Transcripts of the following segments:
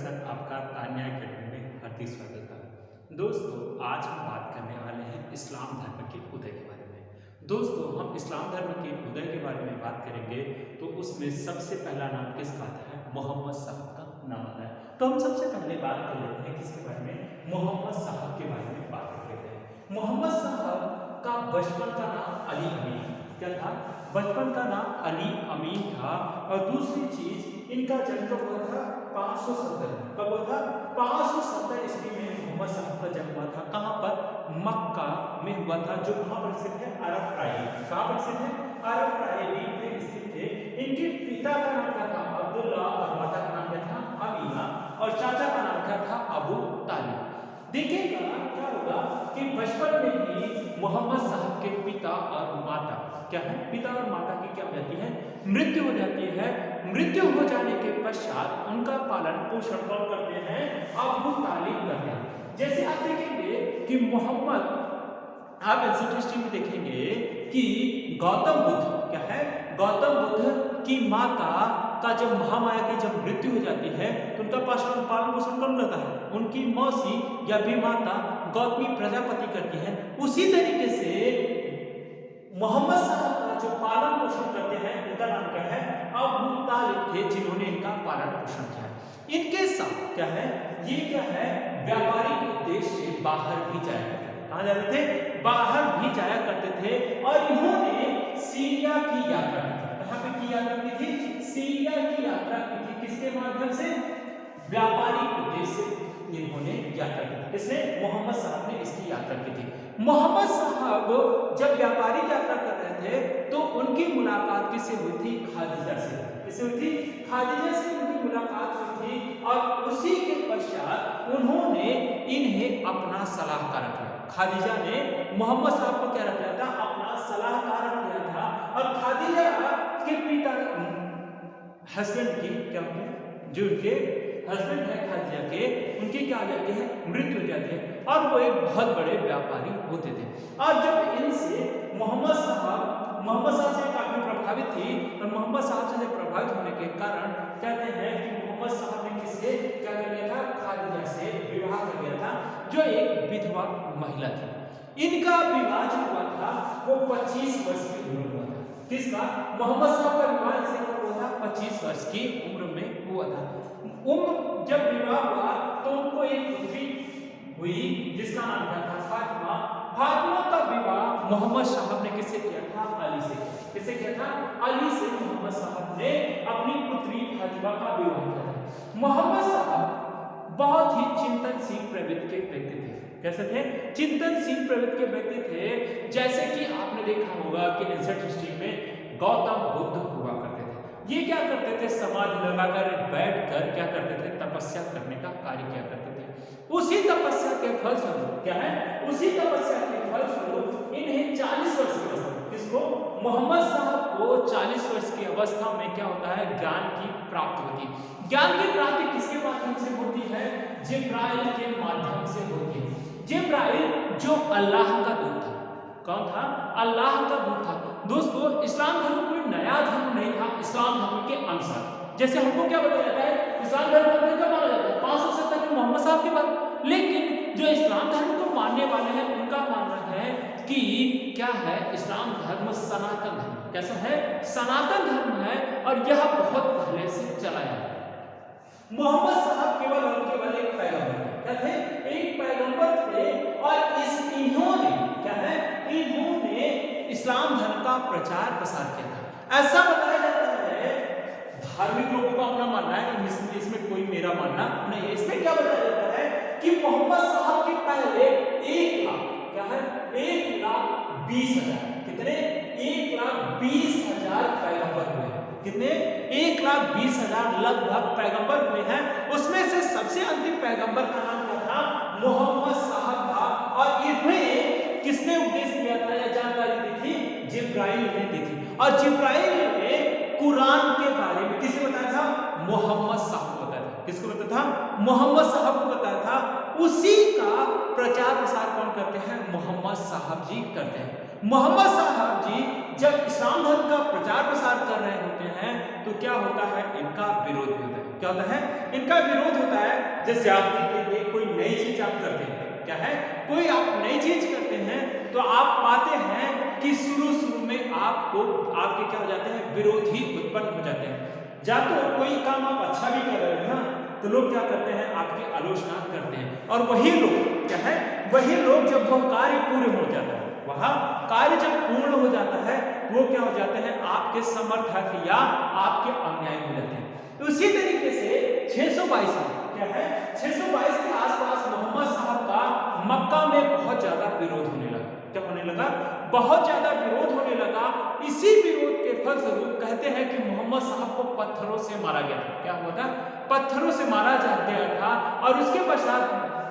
साथ आपका तान्या अकेडमी में हार्दिक स्वागत है। दोस्तों, आज हम बात करने वाले हैं इस्लाम धर्म के उदय के बारे में। दोस्तों, हम इस्लाम धर्म के उदय के बारे में बात करेंगे तो उसमें सबसे पहला नाम किसका आता है? मोहम्मद साहब का नाम आता है। तो हम सबसे पहले बात कर लेते हैं किसके बारे में? मोहम्मद साहब के बारे में बात कर लेते हैं। मोहम्मद साहब का बचपन का नाम अली अमीन क्या था? बचपन का नाम अली अमीन था। और दूसरी चीज, इनका जन्म कब हुआ था? 570। कब हुआ था? 570 ईस्वी में मोहम्मद साहब का जन्म हुआ था। कहां पर? मक्का में हुआ था, जो कहां पर स्थित है? अरब प्रायद्वीप। कहां पर स्थित है? अरब प्रायद्वीप में स्थित थे। इनके पिता का नाम क्या था? अब्दुल्ला। और माता का नाम क्या था? अमीना। और चाचा का नाम क्या था? अबू तालिब। देखिएगा क्या होगा कि बचपन में ही मोहम्मद साहब के पिता और माता क्या है? पिता और माता की क्या हो जाती है? मृत्यु हो जाती है। मृत्यु हो जाने के पश्चात उनका पालन पोषण कौन करते हैं? अबू तालिब करते हैं। जैसे आप देखेंगे कि मोहम्मद, आप एंशिएंट हिस्ट्री में देखेंगे कि गौतम बुद्ध क्या है? गौतम बुद्ध की माता का जब महामाया की जब मृत्यु हो जाती है तो उनका पालन पोषण कौन करता है? उनकी मौसी या भी माता गौतमी प्रजापति करती है। उसी तरीके से मोहम्मद साहब का जो पालन पोषण करते हैं उनका नाम क्या है? अबू तालिब थे, जिन्होंने इनका पालन पोषण किया। इनके साथ क्या है? ये क्या है? व्यापारिक उद्देश्य से बाहर भी जाया करते थे। कहां जाते थे? बाहर भी जाया करते थे। और इन्होंने सीरिया की यात्रा की थी। कहां पे की यात्रा की थी? सीरिया की यात्रा की थी। किसके माध्यम से? व्यापारिक उद्देश्य से इन्होंने यात्रा की। किसने? मोहम्मद साहब ने इसकी यात्रा की थी। मोहम्मद साहब जब व्यापारिक यात्रा कर रहे थे तो उनकी मुलाकात किससे हुई थी? खादिजा से। किससे हुई थी? खादिजा से उनकी मुलाकात हुई थी। और उसी के पश्चात उन्होंने इन्हें अपना सलाहकार रख लिया। खादिजा ने मोहम्मद साहब को क्या रख लिया था? अपना सलाहकार रख लिया था। और खादिजा के पिता हस्बैंड की क्या होती है? जो उनके हस्बैंड है खादिजा के, उनकी क्या हो जाती है? मृत्यु हो जाती है। और वो एक बहुत बड़े व्यापारी होते थे। और जब इनसे मोहम्मद साहब से काफी प्रभावित थी। और मोहम्मद साहब से प्रभावित होने के कारण कहते हैं कि मोहम्मद साहब ने किससे क्या कर लिया था? खादिजा से विवाह कर लिया था, जो एक विधवा महिला थी। इनका विवाह जो हुआ था वो 25 वर्ष की उम्र में हुआ था। किसका? मोहम्मद साहब का विवाह इनसे कब हुआ था? 25 वर्ष की उम्र में हुआ था। जब विवाह हुआ तो उनको एक पुत्री हुई जिसका नाम क्या था? फातिमा। फातिमा का विवाह मोहम्मद साहब ने किससे किया था? अली से। किससे किया था? अली से मोहम्मद साहब ने अपनी पुत्री फातिमा का विवाह किया था। मोहम्मद साहब बहुत ही चिंतनशील प्रवृत्ति के व्यक्ति थे। कैसे थे? चिंतनशील प्रवृत्ति के व्यक्ति थे। जैसे कि आपने देखा होगा कि एंशिएंट हिस्ट्री में गौतम बुद्ध हुआ करते थे। ये क्या करते थे? समाधि लगाकर बैठकर क्या करते थे? तपस्या करने का कार्य किया करते थे। उसी तपस्या के फलस्वरूप क्या है? उसी तपस्या के फलस्वरूप इन्हें 40 वर्ष की अवस्था, किसको? मोहम्मद साहब को 40 वर्ष की अवस्था में क्या होता है? ज्ञान की प्राप्ति होती है। ज्ञान की प्राप्ति किसके माध्यम से होती है? जिब्राइल के माध्यम से होती है। जिब्राइल जो अल्लाह का दूत था। कौन था? अल्लाह का दूत था। दोस्तों, इस्लाम धर्म कोई नया धर्म नहीं था। इस्लाम धर्म के अनुसार जैसे हमको क्या बताया जाता है? इस्लाम धर्म को क्या माना जाता है? 570 में मोहम्मद साहब के बाद। लेकिन जो इस्लाम धर्म को मानने वाले हैं उनका मानना है कि क्या है? इस्लाम धर्म सनातन धर्म। कैसा है? सनातन धर्म है। और यह बहुत पहले से चला है। मोहम्मद साहब केवल और केवल एक पैगंबर क्या थे? एक पैगंबर थे। और इन्होंने क्या है? इन्होंने इस्लाम धर्म का प्रचार प्रसार किया था। ऐसा बताया जाता है, धार्मिक लोगों का अपना मानना है, इसमें कोई मेरा मानना नहीं है। इसमें क्या बताया जाता है कि मोहम्मद साहब के पहले 1 लाख क्या है? 1,20,000 कितने? 1,20,000 पैगंबर हुए। कितने? 1,20,000 लगभग पैगंबर हुए हैं। उसमें से सबसे अंतिम पैगंबर का नाम क्या था? मोहम्मद साहब था। और इन्हें किसने उपदेश दिया था या जानकारी दी थी? जिब्राइल ने दी थी। और जिब्राइल ने कुरान के बारे में किसे बताया था? मोहम्मद साहब को बताया था। किसको बताया था? मोहम्मद साहब को बताया था। उसी का प्रचार प्रसार कौन करते हैं? मोहम्मद साहब जी करते हैं। मोहम्मद साहब जी जब इस्लाम धर्म का प्रचार प्रसार कर रहे होते हैं तो क्या होता है? इनका विरोध होता है। क्या होता है? इनका विरोध होता है। जैसे आप देखेंगे कोई नई चीज आप करते हैं, क्या है, कोई आप नई चीज करते हैं तो आप पाते हैं कि शुरू में आपको आपके क्या हो जाते हैं, विरोधी उत्पन्न हो जाते हैं। या तो कोई काम आप अच्छा भी कर रहे हैं ना, तो लोग क्या करते हैं, आपकी आलोचना करते हैं। और वही लोग क्या है, वही लोग जब वह कार्य पूर्ण हो जाता है, वह कार्य जब पूर्ण हो जाता है, वो क्या हो जाते हैं, आपके समर्थक या आपके अनुयायी हो जाते हैं। तो उसी तरीके से 622 में क्या है, 622 के आसपास मोहम्मद साहब का मक्का में बहुत ज्यादा विरोध होने लगा। क्या होने लगा? बहुत ज्यादा विरोध होने लगा। इसी विरोध के फलस्वरूप कहते हैं कि मोहम्मद साहब को पत्थरों से मारा गया था। क्या हुआ था? पत्थरों से मारा गया था। और उसके पश्चात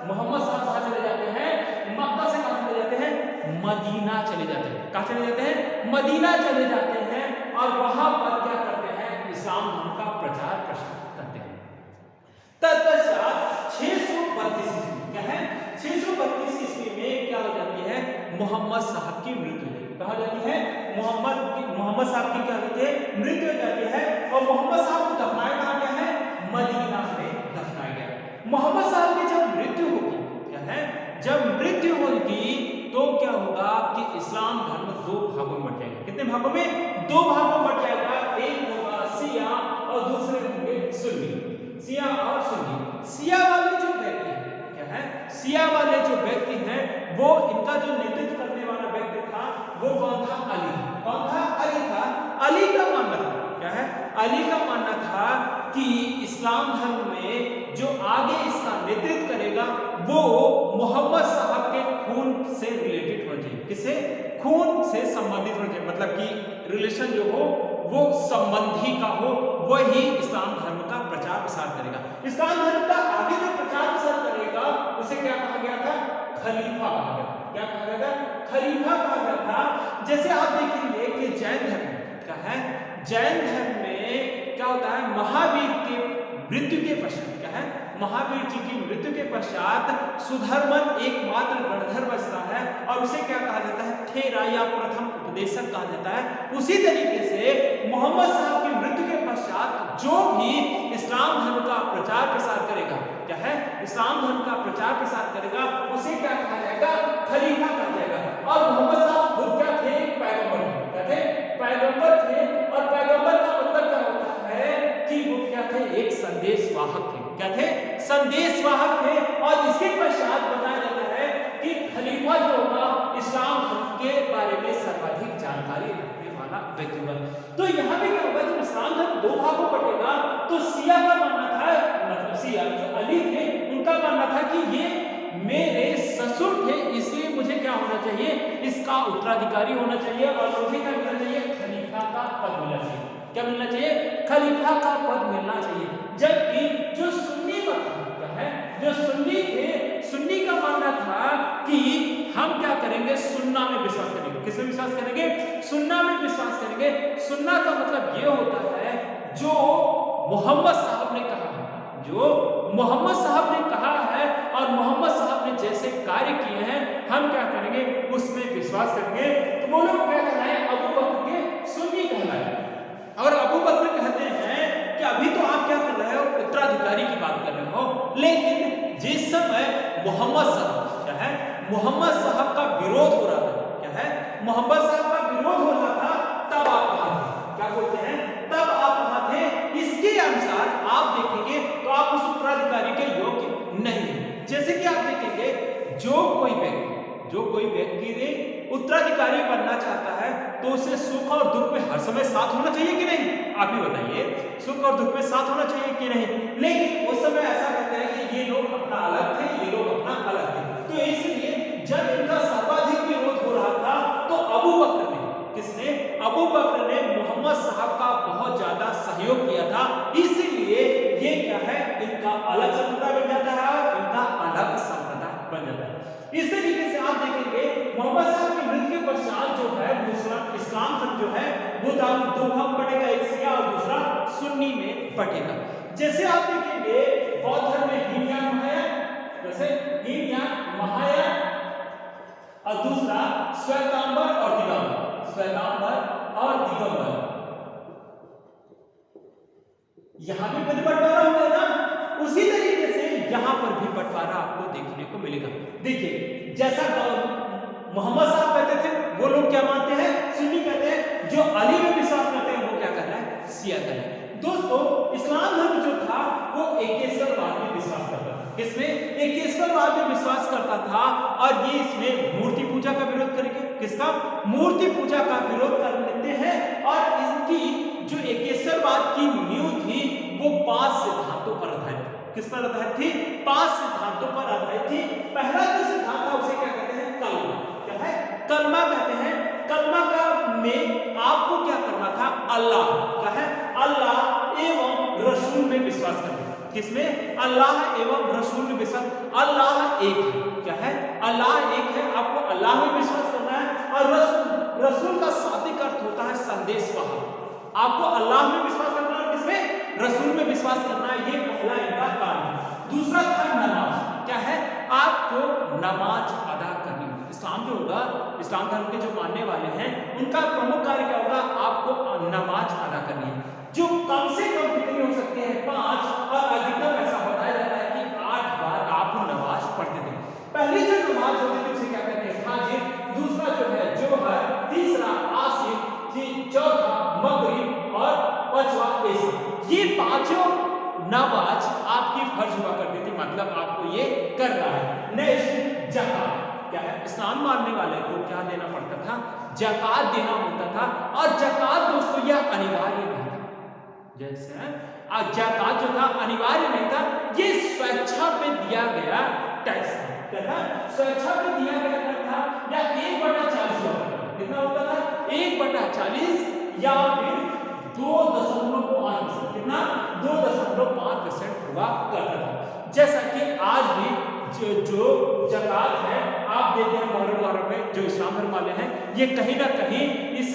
मोहम्मद साहब कहाँ चले जाते हैं? मक्का से कहाँ चले जाते हैं? मदीना चले जाते हैं। कहाँ चले जाते हैं? मदीना चले जाते हैं। और वहां पर क्या करते हैं? इस्लाम धर्म का प्रचार प्रसार करते हैं। तत्पश्चात 632 ईस्वी क्या है, 632 ईस्वी में क्या हो जाती है? मोहम्मद साहब की मृत्यु हो जाती है। कहाँ हो जाती है? मोहम्मद साहब की क्या होती है? मृत्यु हो जाती है। और मोहम्मद साहब को दफनाया कहाँ गया है? मदीना में दफनाया गया। मोहम्मद साहब की जब मृत्यु होगी, क्या है, जब मृत्यु होगी तो क्या होगा कि इस्लाम धर्म दो भागों में बट जाएगा। कितने भागों में? दो भागों में बट जाएगा। एक होगा शिया और दूसरे होंगे सुन्नी। शिया और सुन्नी। शिया वाले जो व्यक्ति हैं, क्या है, शिया वाले जो व्यक्ति हैं, वो इनका जो नेतृत्व करने वाला व्यक्ति था वो कौन था? अली। कौन था? अली था। अली का मानना था, क्या है, अली का मानना था कि इस्लाम धर्म में जो आगे इसका नेतृत्व करेगा वो मोहम्मद साहब के खून से रिलेटेड होना चाहिए। किससे? खून से संबंधित होना चाहिए। मतलब कि रिलेशन जो हो वो संबंधी का हो, वही इस्लाम धर्म का प्रचार प्रसार करेगा। इस्लाम धर्म का आगे जो प्रचार प्रसार करेगा उसे क्या कहा गया था? खलीफा कहा गया। क्या कहा गया था? खलीफा कहा गया था। जैसे आप देखेंगे कि जैन धर्म क्या है, जैन धर्म में क्या होता है, महावीर के मृत्यु के पश्चात क्या है, महावीर जी की मृत्यु के पश्चात सुधर्मन एकमात्र गणधर बचता है और उसे क्या कहा जाता है? थेरा या प्रथम उपदेशक कहा जाता है। उसी तरीके से मोहम्मद साहब की मृत्यु के पश्चात जो भी इस्लाम धर्म का प्रचार प्रसार करेगा, क्या है, इस्लाम धर्म का प्रचार प्रसार करेगा, उसे क्या कहा जाएगा? खलीफा कहा जाएगा। और मोहम्मद साहब खुद क्या थे? पैगंबर थे। क्या थे? पैगंबर थे। और पैगंबर का मतलब क्या होता है कि वो क्या थे? एक संदेशवाहक थे। क्या थे? संदेशवाहक थे। और इसके पश्चात बताया जाता है कि खलीफा जो होगा इस्लाम धर्म के बारे में सर्वाधिक जानकारी रखने वाला व्यक्ति होगा। तो यहाँ पे क्या होगा, जब इस्लाम धर्म दो भागों बटेगा तो शिया का मानना था, मतलब शिया जो अली थे उनका मानना था कि ये मेरे ससुर थे, इसलिए मुझे क्या होना चाहिए? इसका उत्तराधिकारी होना चाहिए और मुझे क्या मिलना चाहिए? खलीफा का पद मिलना चाहिए। क्या मिलना चाहिए? खलीफा का पद मिलना चाहिए। जबकि जो सुन्नी क्या है, जो सुन्नी थे, सुन्नी का मानना था कि हम क्या करेंगे? सुन्ना में विश्वास करेंगे। किसमें विश्वास करेंगे? सुन्ना में विश्वास करेंगे। सुन्ना का मतलब ये होता है जो मोहम्मद साहब ने कहा है, जो मोहम्मद साहब ने कहा है और मोहम्मद साहब ने जैसे कार्य किए हैं हम क्या करेंगे? उसमें विश्वास करेंगे। तो वो लोग क्या कहलाए? अबू बकर के सुन्नी कहलाए। और अबू बकर कहते हैं कि अभी तो आप क्या कर रहे हो? उत्तराधिकारी की बात कर रहे हो, लेकिन जिस समय मोहम्मद साहब क्या है, मोहम्मद साहब का विरोध हो रहा था, क्या है, मोहम्मद साहब का विरोध हो रहा था, तब आप कहाँ थे? क्या बोलते हैं? तब आप कहाँ थे? इसके अनुसार आप देखेंगे तो आप उस उत्तराधिकारी के योग्य नहीं। जैसे कि आप देखेंगे जो कोई व्यक्ति ने उत्तराधिकारी बनना चाहता है तो उसे सुख और दुख में हर समय साथ होना चाहिए कि नहीं? आप ही बताइए, सुख और दुख में साथ होना चाहिए कि नहीं? लेकिन उस समय ऐसा कहते हैं कि ये लोग अपना अलग थे, ये लोग अपना अलग थे। तो इसलिए जब इनका सर्वाधिक विरोध हो रहा था तो अबू बकर ने, किसने? अबू बकर ने मोहम्मद साहब का बहुत ज्यादा सहयोग किया था। इसीलिए ये क्या है, इनका अलग संप्रदाय बन जाता है और इनका अलग संप्रदाय बन जाता है। इस तरीके से आप देखेंगे मोहम्मद साहब की मृत्यु के पश्चात जो है इस्लाम धर्म जो है वो दो भाग बटेगा, एक शिया और दूसरा सुन्नी में बटेगा। जैसे आप देखेंगे बौद्ध धर्म में हीनयान महायान, जैसे हीनयान महायान और दूसरा श्वेतांबर और दिगंबर, श्वेतांबर और दिगंबर। यहां भी बंटवारा हो गया। उसी तरीके से यहाँ पर भी बंटवारा आपको देखने को मिलेगा। देखिए जैसा मोहम्मद साहब कहते थे वो लोग क्या मानते हैं, सुन्नी कहते हैं, जो अली में विश्वास करते हैं वो क्या कर रहा है, शिया कर रहा है। दोस्तों इस्लाम धर्म जो था वो एकेश्वरवाद में विश्वास करता था। किसमें, एकेश्वरवाद में विश्वास करता था, और ये इसमें मूर्ति पूजा का विरोध करेंगे। किसका, मूर्ति पूजा का विरोध कर लेते हैं। और इसकी जो एकेश्वरवाद की नींव थी वो 5 सिद्धांतों पर आधारित थी। किस पर आधारित थी, 5 सिद्धांतों पर आधारित थी। पहला जो सिद्धांत था उसे क्या कहते हैं, कलमा। क्या है, कलमा कहते हैं। कलमा का में आपको क्या करना था, अल्लाह, क्या है, अल्लाह एवं रसूल में विश्वास करना। किसमें, अल्लाह एवं रसूल में विश्वास। अल्लाह एक है, क्या है, अल्लाह एक है, आपको अल्लाह में विश्वास करना है। और रसूल, रसूल का शाब्दिक अर्थ होता है संदेशवाहक। आपको अल्लाह में विश्वास करना है, किसमें, रसूल में विश्वास करना है। ये पहला इनका काम है। दूसरा था नमाज। क्या है, आपको नमाज अदा करनी है। इस्लाम जो होगा, इस्लाम धर्म के जो मानने वाले हैं उनका प्रमुख कार्य क्या होगा, आपको नमाज अदा करनी है, जो कम से कम कितनी हो सकती है, 5, और अधिकतम ऐसा बताया जाता है कि 8 बार आप नमाज पढ़ते थे। पहली जो नमाज होती थी उसे क्या कहते हैं, फाजिर। दूसरा जो है जोहर, तीसरा आसिर, चौथा मगरिब, और पांचवा इशा। ये पांचों नमाज आपकी फर्ज हुआ करती थी, मतलब आपको ये करना है। नेक्स्ट ज़कात। क्या है, इस्लाम मानने वाले को क्या देना पड़ता था, ज़कात देना होता था। और ज़कात दोस्तों यह अनिवार्य नहीं था। जैसे ज़कात जो था अनिवार्य नहीं था, ये स्वेच्छा पे दिया गया टैक्स था। क्या था, स्वेच्छा पे दिया गया टैक्स था, या 1/40 होता था। कितना होता था, 1/40, या फिर 2.5%। कितना, 2.5% हुआ करता था। जैसा कि आज भी जो ज़कात है आप देते हैं मुहर्रम में, जो इस्लाम धर्म वाले हैं ये कहीं ना कहीं इस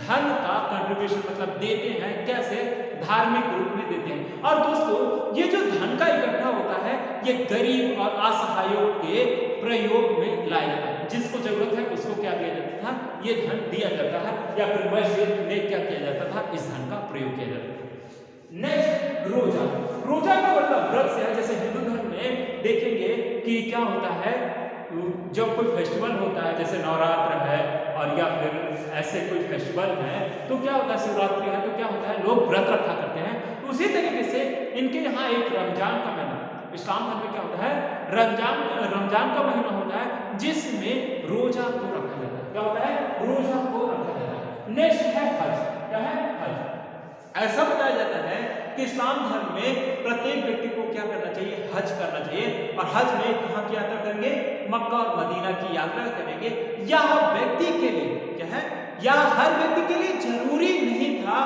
धन का कंट्रीब्यूशन मतलब देते हैं। कैसे, धार्मिक रूप में देते हैं। और दोस्तों ये जो धन का इकट्ठा होता है ये गरीब और असहायों के प्रयोग में लाया जाता है। जिसको जरूरत है उसको क्या किया जाता था, ये धन दिया जाता है, या फिर मस्जिद में क्या किया जाता था, इस धन का प्रयोग किया जाता था। नेक्स्ट रोजा। रोजा का मतलब व्रत से है। जैसे हिंदू धर्म में देखेंगे कि क्या होता है, जब कोई फेस्टिवल होता है जैसे नवरात्र है और या फिर ऐसे कोई फेस्टिवल है तो क्या होता है, शिवरात्रि है तो क्या होता है, लोग व्रत रखा करते हैं। उसी तरीके से इनके यहाँ एक रमजान का महीना, इस्लाम धर्म में क्या होता है, रमजान का महीना होता है जिसमें रोजा को रखा जाता है। क्या होता है, रोजा को रखा जाता है। नेक्स्ट है हज। क्या है, हज। ऐसा बताया जाता है कि इस्लाम धर्म में प्रत्येक व्यक्ति को क्या करना चाहिए, हज करना चाहिए। और हज में कहाँ की यात्रा करेंगे, मक्का और मदीना की यात्रा करेंगे। यह व्यक्ति के लिए क्या है, यह हर व्यक्ति के लिए जरूरी नहीं था।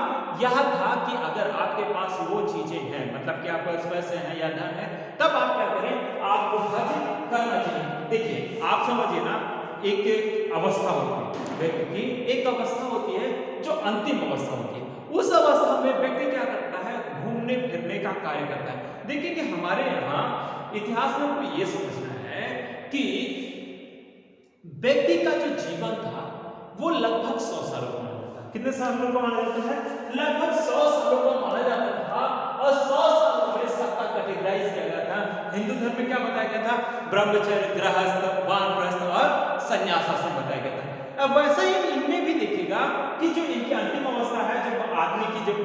यह था कि अगर आपके पास वो चीजें हैं, मतलब कि आपके पास पैसे हैं या धन है, तब आप क्या करें, आपको हज करना चाहिए। देखिए आप समझिए ना, एक अवस्था होती है व्यक्ति की, एक अवस्था होती है जो अंतिम अवस्था होती है। उस अवस्था में व्यक्ति क्या करता है, घूमने फिरने का कार्य करता है। देखिए कि हमारे यहाँ इतिहास में आपको ये समझना है कि व्यक्ति का जो जीवन था वो लगभग 100 सालों का माना जाता है। कितने सालों का माना जाता है, लगभग 100 सालों का माना जाता था। और 100 सालों में सबका कैटेगराइज किया गया था। हिंदू धर्म में क्या बताया गया था, ब्रह्मचर्य, गृहस्थ, वानप्रस्थ और संन्यास आश्रम बताया गया था। अब वैसा ही इनमें भी देखिएगा कि जो इनकी अंतिम अवस्था है, जब आदमी की जब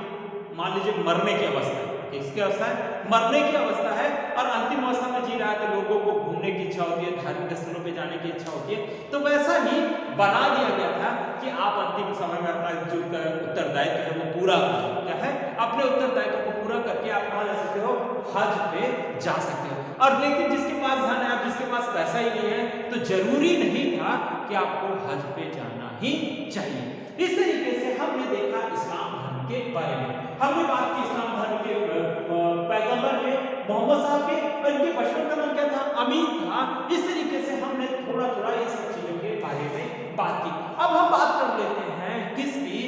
मान लीजिए मरने की अवस्था है, किसकी अवस्था है, मरने की अवस्था है, और अंतिम अवस्था में जी रहा है तो लोगों को घूमने की इच्छा होती है, धार्मिक स्थलों पे जाने की इच्छा होती है। तो वैसा ही बना दिया गया था कि आप अंतिम समय में अपना जो उत्तरदायित्व है वो पूरा करें। क्या है, अपने उत्तरदायित्व को पूरा करके आप कहाँ जा सकते हो, हज पे जा सकते हो। और लेकिन जिसके पास धन है, जिसके पास पैसा ही नहीं है, तो जरूरी नहीं था कि आपको हज पे जाना ही चाहिए। इस तरीके से हमने देखा इस्लाम धर्म के बारे में। हमने बात की इस्लाम धर्म के पैगंबर के, मोहम्मद साहब के, और इनके बचपन का नाम क्या था, अमीन था। इस तरीके से हमने थोड़ा थोड़ा इन सब चीजों के बारे में बात की। अब हम बात कर लेते हैं किसकी,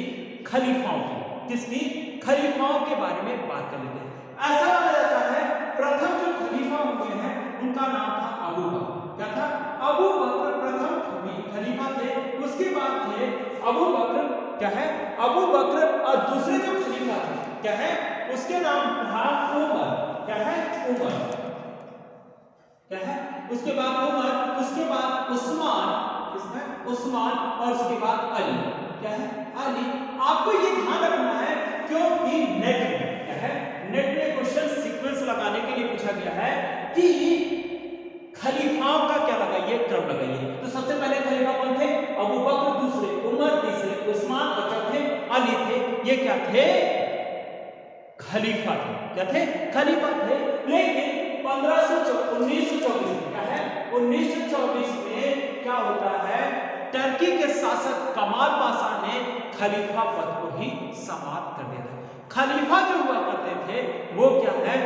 खलीफाओं की। किसकी, खलीफाओं के बारे में बात कर लेते हैं। ऐसा माना जाता है प्रथम जो खलीफा हुए हैं उनका नाम था अबू बकर। क्या था, अबू बकर प्रथम खलीफा थे। उसके बाद थे अबू बकर, क्या है, अबू बकर, और दूसरे जो खलीफा थे क्या है, उसके नाम था उमर। क्या है उमर, क्या है उसके बाद उमर, उसके बाद उस्मान, किसमें उस्मान, और उसके बाद अली, क्या है अली। आपको ये ध्यान रखना है क्योंकि नेट में क्या है, नेट में क्वेश्चन सीक्वेंस लगाने के लिए पूछा गया है कि खलीफाओं का क्या लगाइए, क्रम लगाइए। तो सबसे पहले खलीफा कौन थे, अबू बकर, दूसरे उमर, तीसरे उस्मान और चौथे अली थे। ये क्या थे, खलीफा थे, क्या थे खलीफा थे। लेकिन 1924 में क्या है, 1924 में क्या होता है, टर्की के शासक कमाल पाशा ने खलीफा पद को ही समाप्त कर दिया था। खलीफा जो हुआ करते थे वो क्या है,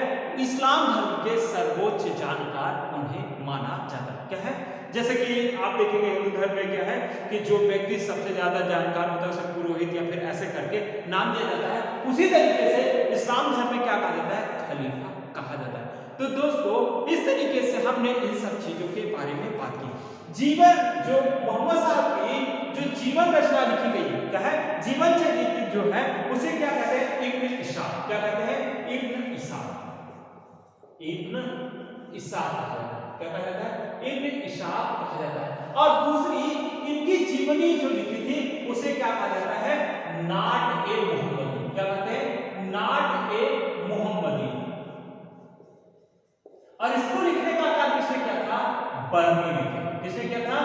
इस्लाम धर्म के सर्वोच्च जानकार उन्हें माना जाता है, क्या है। जैसे कि आप देखेंगे हिंदू धर्म में क्या है कि जो व्यक्ति सबसे ज्यादा जानकार होता है उसे पुरोहित या फिर ऐसे करके नाम दिया जाता है, उसी तरीके से इस्लाम धर्म में क्या कहा जाता है, खलीफा कहा जाता है। तो दोस्तों इस तरीके से हमने इन सब चीजों के बारे में बात की। जीवन जो मोहम्मद साहब की जो जीवन रचना लिखी गई है, क्या है जीवन चरित्र जो है उसे क्या कहते हैं, इब्न इशाक, क्या कहते हैं इब्न इशाक, इब्न इशाक कहा जाता है, क्या कहा जाता है इब्न इशाक कहा जाता है। और दूसरी इनकी जीवनी जो लिखी थी उसे क्या कहा जाता है, नाट ए मोहम्मदी, क्या कहते हैं नाट ए मोहम्मदी। और इसको लिखने का कार्य किसने किया था, बर्नी में, किसने किया था,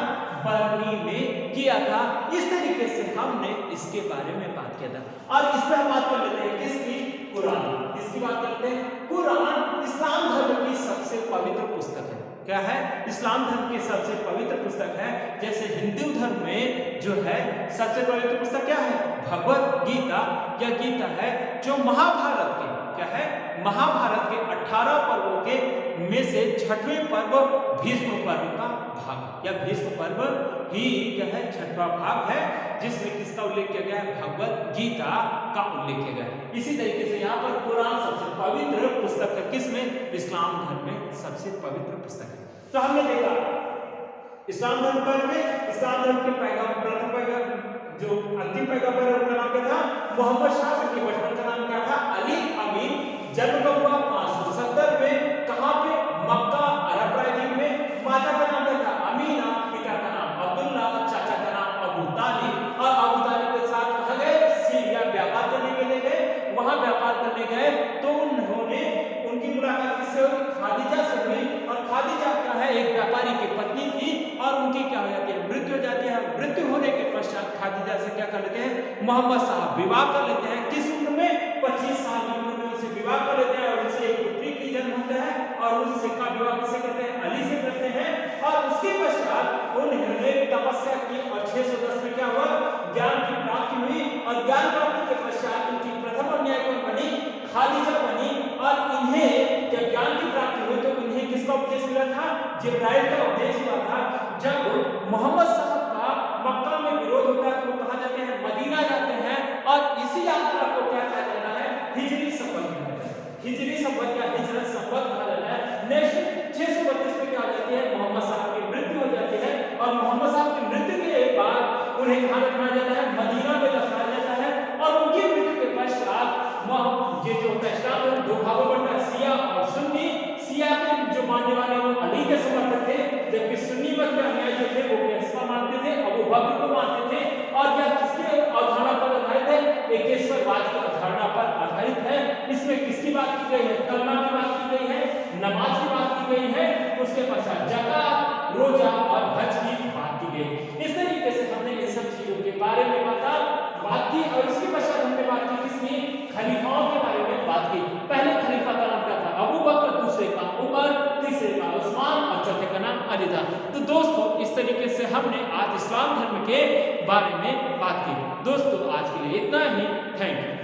बर्नी में किया था। इस तरीके से हमने इसके बारे में बात किया था। और इसमें हम बात कर लेते हैं किसकी, कुरान, किसकी बात करते हैं, कुरान इस्लाम धर्म की सबसे पवित्र पुस्तक है, क्या है इस्लाम धर्म की सबसे पवित्र पुस्तक है। जैसे हिंदू धर्म में जो है सबसे पवित्र पुस्तक क्या है, भगवत गीता या गीता है, जो महाभारत के क्या है, महाभारत के 18 पर्वों के में से 6वें पर्व भीष्म पर्व का भाग या भीष्म पर्व ही क्या है 6वां भाग है, जिसमें किसका उल्लेख किया गया है, भगवत गीता का उल्लेख किया गया है। इसी तरीके से यहाँ पर कुरान सबसे पवित्र पुस्तक है, किसमें, इस्लाम धर्म में सबसे पवित्र पुस्तक है। तो हमने देखा इस्लाम धर्म पर में इस्लाम धर्म के पैगाम, प्रथम पैगाम जो अंतिम पैगंबर है उनका नाम क्या था, मोहम्मद शाह, उनके बचपन का नाम क्या था, अली अमीन। जन्म कब हुआ, 570 में, कहां पे, मक्का अरब राज्य में। माता का नाम क्या था, अमीना, पिता का नाम अब्दुल्ला, चाचा का नाम अबू तालिब। और अबू तालिब के साथ कहां गए, सीरिया व्यापार करने के लिए गए। वहां व्यापार करने गए तो उन्होंने उनकी मुलाकात किससे हुई, खादीजा से हुई। और खादीजा क्या है, एक व्यापारी की पत्नी थी और उनकी क्या हो जाती है, मृत्यु हो जाती है। मृत्यु होने के पश्चात खादीजा से क्या कर लेते हैं, मोहम्मद साहब विवाह कर लेते हैं। किस उम्र में, 25 साल की उम्र में उनसे विवाह कर लेते हैं और उनसे एक पुत्री की जन्म होता है। और उससे का विवाह किससे करते हैं, अली से करते हैं। और उसके पश्चात उन्होंने तपस्या की और 610 में क्या हुआ, ज्ञान की प्राप्ति हुई। और ज्ञान प्राप्ति के पश्चात उनकी प्रथम अन्याय कौन बनी, खादीजा बनी। और इन्हें जब ज्ञान की प्राप्ति हुई तो इन्हें किसका उपदेश मिला था, जिब्राइल का उपदेश हुआ था। जब मोहम्मद साहब का मक्का में विरोध होता है तो वो कहां जाते हैं, मदीना जाते हैं। और इसी यात्रा को क्या कहा जाता है, हिजरी संवत कहा जाता है, हिजरी संवत या हिजरत संवत कहा जाता है। नेक्स्ट 632 में क्या हो जाती है, मोहम्मद साहब की मृत्यु हो जाती है। और मोहम्मद साहब की मृत्यु के बाद उन्हें कहां दफनाया जाता है, मदीना में दफनाया जाता है। और उनकी मृत्यु के पश्चात ये जो इस्लाम है दो भागों में बंटा, शिया और सुन्नी। शिया के जो मानने वाले वो अली के समर्थक थे, जबकि सुन्नी मत के अनुयायी जो थे वो किसका मानते थे, अबू बकर को मानते थे। और यह किसके अवधारणा पर आधारित है, एकेश्वरवाद की अवधारणा पर आधारित है। इसमें किसकी बात की गई है, कलमा की बात की गई है, नमाज की बात की गई है, उसके पश्चात ज़कात, रोजा और हज की बात की गई। इस तरीके से हमने इन सब चीजों के बारे में बात की। और इसके पश्चात हमने बात की किसकी, खलीफाओं के बारे में बात की। पहले खलीफा का नाम क्या था, अबू बकर, दूसरे का उमर, तीसरे का उस्मान और चौथे का नाम अली था। तो दोस्तों इस तरीके से हमने आज इस्लाम धर्म के बारे में बात की। दोस्तों आज के लिए इतना ही, थैंक यू।